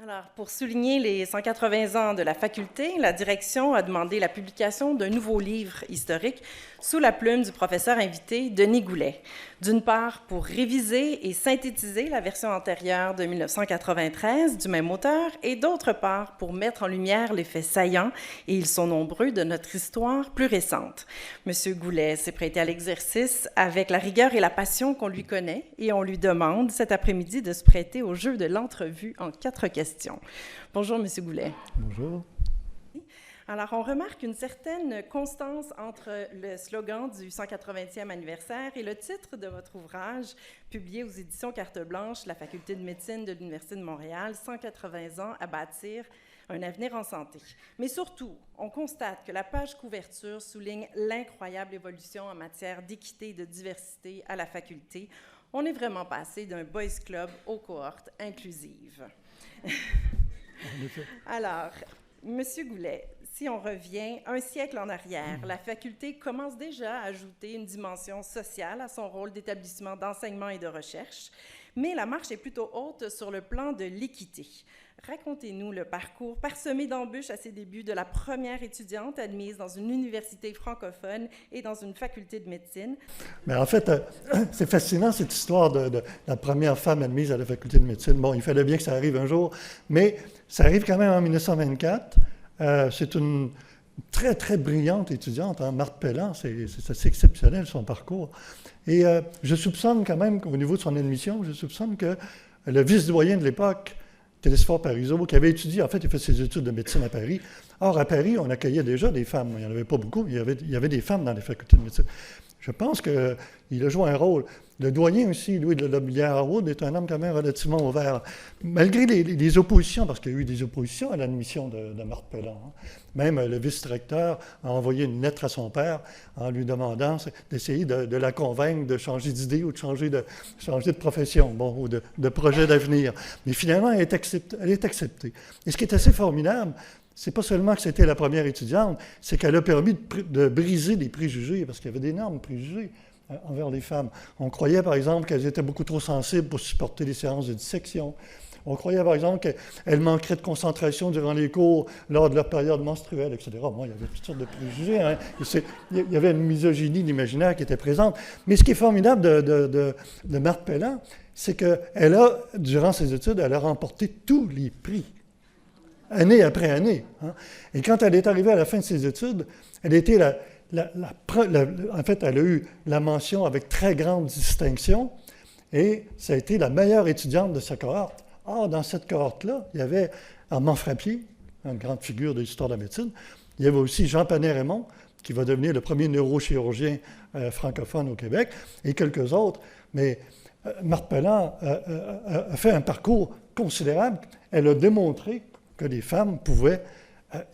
Alors, pour souligner les 180 ans de la faculté, la direction a demandé la publication d'un nouveau livre historique sous la plume du professeur invité Denis Goulet. D'une part, pour réviser et synthétiser la version antérieure de 1993 du même auteur, et d'autre part, pour mettre en lumière les faits saillants, et ils sont nombreux, de notre histoire plus récente. Monsieur Goulet s'est prêté à l'exercice avec la rigueur et la passion qu'on lui connaît, et on lui demande cet après-midi de se prêter au jeu de l'entrevue en 4 questions. Bonjour, Monsieur Goulet. Bonjour. Alors, on remarque une certaine constance entre le slogan du 180e anniversaire et le titre de votre ouvrage, publié aux éditions Carte Blanche, la Faculté de médecine de l'Université de Montréal, 180 ans à bâtir un avenir en santé. Mais surtout, on constate que la page couverture souligne l'incroyable évolution en matière d'équité et de diversité à la faculté. On est vraiment passé d'un boys club aux cohortes inclusives. Alors, Monsieur Goulet, si on revient un siècle en arrière, la faculté commence déjà à ajouter une dimension sociale à son rôle d'établissement d'enseignement et de recherche, mais la marche est plutôt haute sur le plan de l'équité. Racontez-nous le parcours parsemé d'embûches à ses débuts de la première étudiante admise dans une université francophone et dans une faculté de médecine. Mais en fait, c'est fascinant cette histoire de la première femme admise à la faculté de médecine. Bon, il fallait bien que ça arrive un jour, mais ça arrive quand même en 1924. C'est une très, très brillante étudiante, hein, Marthe Pelland, c'est assez exceptionnel son parcours. Et je soupçonne quand même, au niveau de son admission, je soupçonne que le vice-doyen de l'époque, Télésphore Parisot, qui avait étudié, en fait, il fait ses études de médecine à Paris. Or, à Paris, on accueillait déjà des femmes. Il n'y en avait pas beaucoup, mais il y avait des femmes dans les facultés de médecine. Je pense qu'il a joué un rôle. Le doyen aussi, Louis de Lobillard-Harwood, est un homme quand même relativement ouvert. Malgré les oppositions, parce qu'il y a eu des oppositions à l'admission de Marthe Pelland. Hein. Même le vice-recteur a envoyé une lettre à son père en lui demandant d'essayer de la convaincre de changer d'idée ou de changer de profession, bon, ou de projet d'avenir. Mais finalement, elle est acceptée. Et ce qui est assez formidable, c'est pas seulement que c'était la première étudiante, c'est qu'elle a permis de briser les préjugés, parce qu'il y avait d'énormes préjugés envers les femmes. On croyait, par exemple, qu'elles étaient beaucoup trop sensibles pour supporter les séances de dissection. On croyait, par exemple, qu'elles manqueraient de concentration durant les cours lors de leur période menstruelle, etc. Bon, il y avait toutes sortes de préjugés. Hein. Il y avait une misogynie d'imaginaire qui était présente. Mais ce qui est formidable de Marthe Pelland, c'est qu'elle a, durant ses études, elle a remporté tous les prix, année après année. Hein. Et quand elle est arrivée à la fin de ses études, elle était en fait, elle a eu la mention avec très grande distinction et ça a été la meilleure étudiante de sa cohorte. Or, dans cette cohorte-là, il y avait Armand Frappier, une grande figure de l'histoire de la médecine. Il y avait aussi Jean Panet-Raymond, qui va devenir le premier neurochirurgien francophone au Québec, et quelques autres. Mais Marthe Pelland a fait un parcours considérable. Elle a démontré que les femmes pouvaient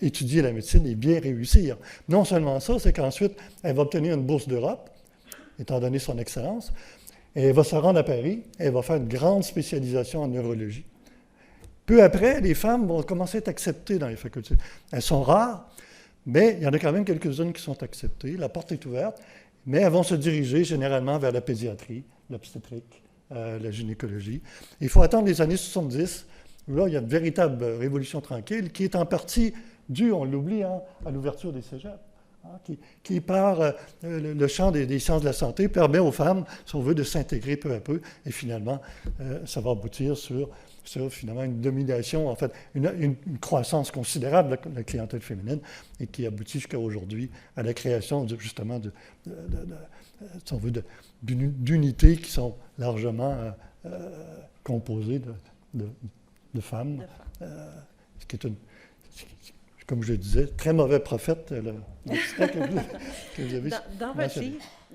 étudier la médecine et bien réussir. Non seulement ça, c'est qu'ensuite, elle va obtenir une bourse d'Europe, étant donné son excellence, et elle va se rendre à Paris, et elle va faire une grande spécialisation en neurologie. Peu après, les femmes vont commencer à être acceptées dans les facultés. Elles sont rares, mais il y en a quand même quelques-unes qui sont acceptées. La porte est ouverte, mais elles vont se diriger généralement vers la pédiatrie, l'obstétrique, la gynécologie. Il faut attendre les années 70. Là, il y a une véritable révolution tranquille qui est en partie due, on l'oublie, hein, à l'ouverture des cégeps, hein, qui par le champ des sciences de la santé, permet aux femmes, si on veut, de s'intégrer peu à peu. Et finalement, ça va aboutir sur finalement une domination, en fait, une croissance considérable de la clientèle féminine et qui aboutit jusqu'à aujourd'hui à la création justement si on veut, d'unités qui sont largement composées de femmes, ce qui est comme je le disais, très mauvais prophète, que vous avez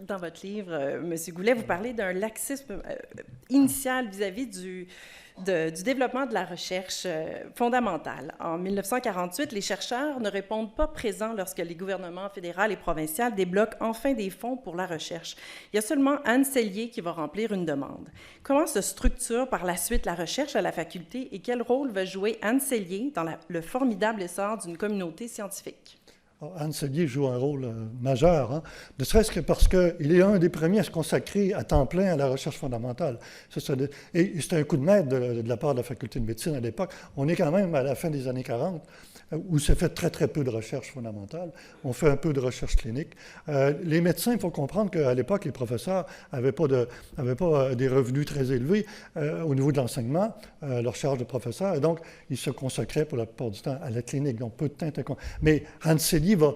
Dans votre livre, M. Goulet, vous parlez d'un laxisme initial vis-à-vis du développement de la recherche fondamentale. En 1948, les chercheurs ne répondent pas présents lorsque les gouvernements fédéral et provincial débloquent enfin des fonds pour la recherche. Il y a seulement Anne Sellier qui va remplir une demande. Comment se structure par la suite la recherche à la faculté et quel rôle va jouer Anne Sellier dans le formidable essor d'une communauté scientifique? Hans Selye joue un rôle majeur, hein, ne serait-ce que parce qu'il est un des premiers à se consacrer à temps plein à la recherche fondamentale. Et c'est un coup de maître de la part de la faculté de médecine à l'époque. On est quand même à la fin des années 40, où se fait très, très peu de recherche fondamentale. On fait un peu de recherche clinique. Les médecins, il faut comprendre qu'à l'époque, les professeurs n'avaient pas des revenus très élevés au niveau de l'enseignement, leur charge de professeur, et donc ils se consacraient pour la plupart du temps à la clinique, donc peu de temps. Mais Hans Selye va,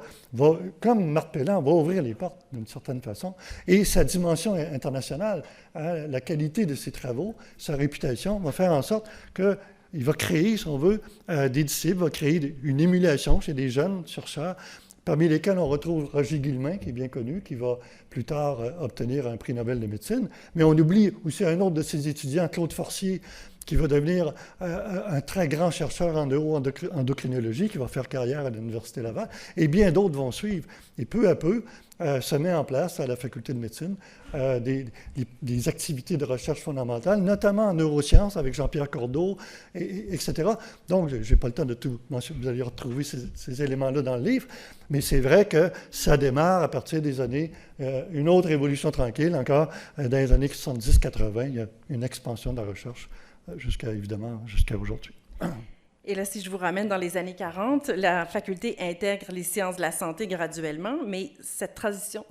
comme Marc Pellan, va ouvrir les portes d'une certaine façon, et sa dimension internationale, hein, la qualité de ses travaux, sa réputation, va faire en sorte que il va créer, si on veut, des disciples, va créer une émulation chez des jeunes chercheurs, parmi lesquels on retrouve Roger Guillemin, qui est bien connu, qui va plus tard obtenir un prix Nobel de médecine. Mais on oublie aussi un autre de ses étudiants, Claude Forcier, qui va devenir un très grand chercheur en neuroendocrinologie, qui va faire carrière à l'Université Laval, et bien d'autres vont suivre. Et peu à peu, se met en place à la faculté de médecine des activités de recherche fondamentale, notamment en neurosciences avec Jean-Pierre Cordeau, etc. Donc, je n'ai pas le temps de tout mentionner, vous allez retrouver ces éléments-là dans le livre, mais c'est vrai que ça démarre à partir des années, une autre évolution tranquille, encore dans les années 70-80, il y a une expansion de la recherche jusqu'à aujourd'hui. Et là, si je vous ramène dans les années 40, la faculté intègre les sciences de la santé graduellement, mais cette transition,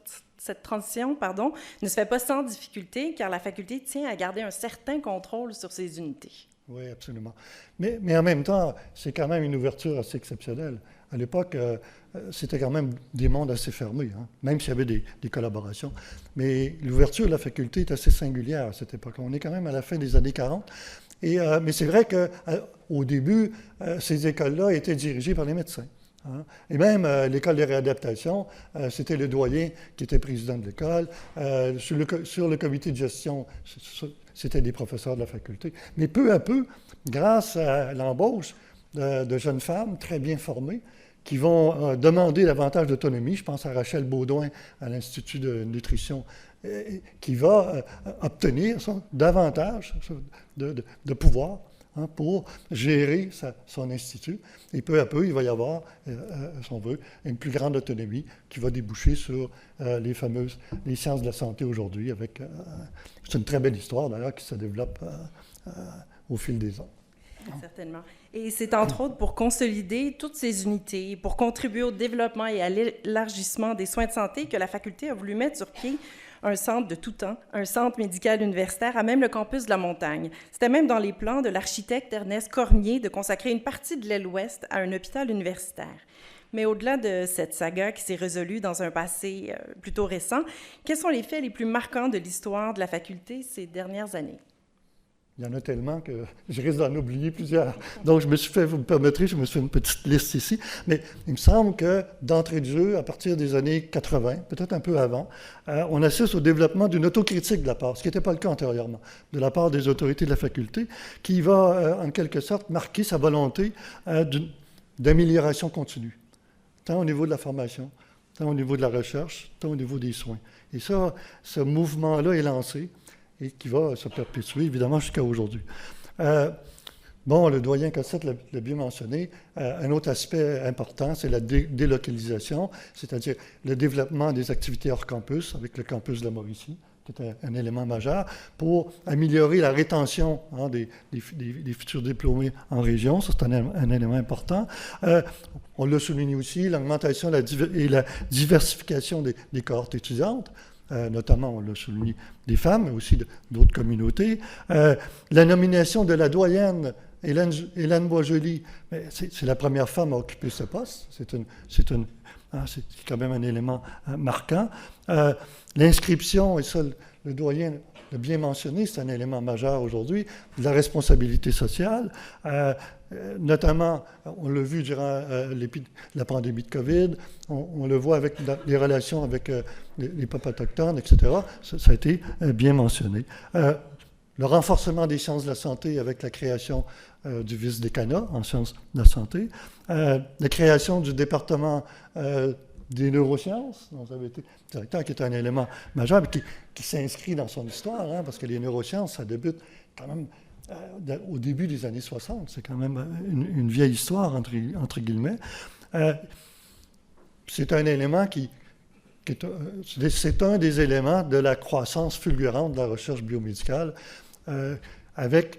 ne se fait pas sans difficulté, car la faculté tient à garder un certain contrôle sur ses unités. Oui, absolument. Mais en même temps, c'est quand même une ouverture assez exceptionnelle. À l'époque, c'était quand même des mondes assez fermés, hein, même s'il y avait des collaborations. Mais l'ouverture de la faculté est assez singulière à cette époque. On est quand même à la fin des années 40. Mais c'est vrai qu'au début, ces écoles-là étaient dirigées par les médecins. Hein. Et même l'école de réadaptation, c'était le doyen qui était président de l'école. Sur le comité de gestion, c'était des professeurs de la faculté. Mais peu à peu, grâce à l'embauche de jeunes femmes très bien formées, qui vont demander davantage d'autonomie, je pense à Rachel Baudouin à l'Institut de nutrition, qui va obtenir davantage de pouvoir, hein, pour gérer son institut. Et peu à peu, il va y avoir, si on veut, une plus grande autonomie qui va déboucher sur les sciences de la santé aujourd'hui. C'est une très belle histoire, d'ailleurs, qui se développe au fil des ans. Certainement. Et c'est entre autres pour consolider toutes ces unités, pour contribuer au développement et à l'élargissement des soins de santé que la faculté a voulu mettre sur pied un centre de tout temps, un centre médical universitaire à même le campus de la Montagne. C'était même dans les plans de l'architecte Ernest Cormier de consacrer une partie de l'aile ouest à un hôpital universitaire. Mais au-delà de cette saga qui s'est résolue dans un passé plutôt récent, quels sont les faits les plus marquants de l'histoire de la faculté ces dernières années? Il y en a tellement que je risque d'en oublier plusieurs. Donc, vous me permettrez, je me suis fait une petite liste ici. Mais il me semble que, d'entrée de jeu, à partir des années 80, peut-être un peu avant, on assiste au développement d'une autocritique de la part, ce qui n'était pas le cas antérieurement, de la part des autorités de la faculté, qui va, en quelque sorte, marquer sa volonté d'amélioration continue, tant au niveau de la formation, tant au niveau de la recherche, tant au niveau des soins. Et ça, ce mouvement-là est lancé, et qui va se perpétuer, évidemment, jusqu'à aujourd'hui. Le doyen Cossette l'a bien mentionné. Un autre aspect important, c'est la délocalisation, c'est-à-dire le développement des activités hors campus, avec le campus de la Mauricie, qui est un élément majeur, pour améliorer la rétention, hein, des futurs diplômés en région. Ça, c'est un élément important. On l'a souligné aussi, l'augmentation et la diversification des cohortes étudiantes. Notamment, on l'a souligné, des femmes, mais aussi d'autres communautés. La nomination de la doyenne Hélène Boisjoli, c'est la première femme à occuper ce poste. C'est quand même un élément marquant. L'inscription, et ça, le doyen l'a bien mentionné, c'est un élément majeur aujourd'hui, de la responsabilité sociale. Notamment, on l'a vu durant la pandémie de COVID, on le voit avec les relations avec les peuples autochtones, etc. Ça a été bien mentionné. Le renforcement des sciences de la santé avec la création du vice-décanat en sciences de la santé. La création du département des neurosciences, dont vous avez été directeur, qui est un élément majeur, mais qui s'inscrit dans son histoire, hein, parce que les neurosciences, ça débute quand même au début des années 60. C'est quand même une vieille histoire, entre guillemets. c'est un élément c'est un des éléments de la croissance fulgurante de la recherche biomédicale, avec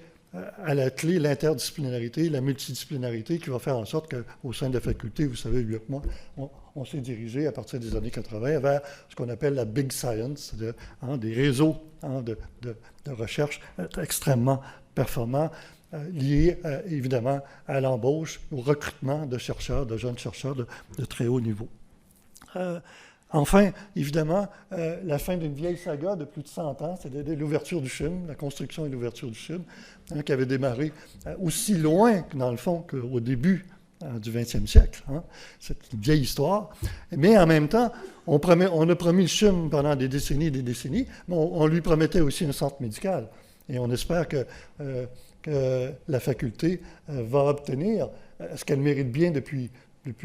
à la clé l'interdisciplinarité, la multidisciplinarité qui va faire en sorte qu'au sein de la faculté, vous savez mieux que moi, on s'est dirigé à partir des années 80 vers ce qu'on appelle la big science, des réseaux de recherche extrêmement performants, liés évidemment à l'embauche, au recrutement de chercheurs, de jeunes chercheurs de très haut niveau. Enfin, évidemment, la fin d'une vieille saga de plus de 100 ans, c'est l'ouverture du CHUM, la construction et l'ouverture du CHUM, qui avait démarré aussi loin, dans le fond, qu'au début du 20e siècle. C'est une vieille histoire. Mais en même temps, on a promis le CHUM pendant des décennies et des décennies, mais on lui promettait aussi un centre médical. Et on espère que la faculté va obtenir ce qu'elle mérite bien depuis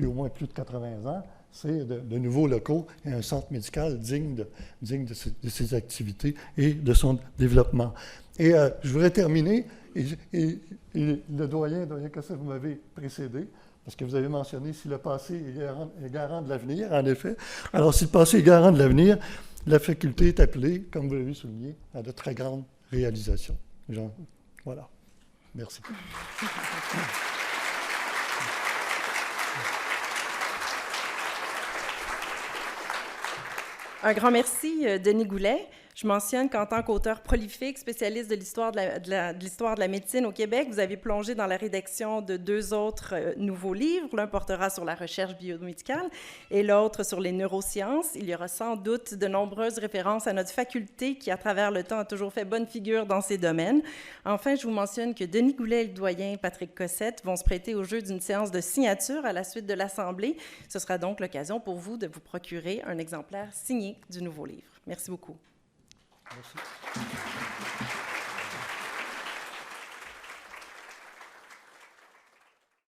au moins plus de 80 ans, c'est de nouveaux locaux et un centre médical digne de ses activités et de son développement. Et je voudrais terminer, et le doyen Cossette, vous m'avez précédé, parce que vous avez mentionné si le passé est garant de l'avenir, en effet. Alors, si le passé est garant de l'avenir, la faculté est appelée, comme vous l'avez souligné, à de très grandes réalisations. Voilà. Merci. Un grand merci, Denis Goulet. Je mentionne qu'en tant qu'auteur prolifique, spécialiste de l'histoire de la médecine au Québec, vous avez plongé dans la rédaction de 2 autres nouveaux livres. L'un portera sur la recherche biomédicale et l'autre sur les neurosciences. Il y aura sans doute de nombreuses références à notre faculté qui, à travers le temps, a toujours fait bonne figure dans ces domaines. Enfin, je vous mentionne que Denis Goulet et le doyen Patrick Cossette vont se prêter au jeu d'une séance de signature à la suite de l'Assemblée. Ce sera donc l'occasion pour vous de vous procurer un exemplaire signé du nouveau livre. Merci beaucoup. Merci.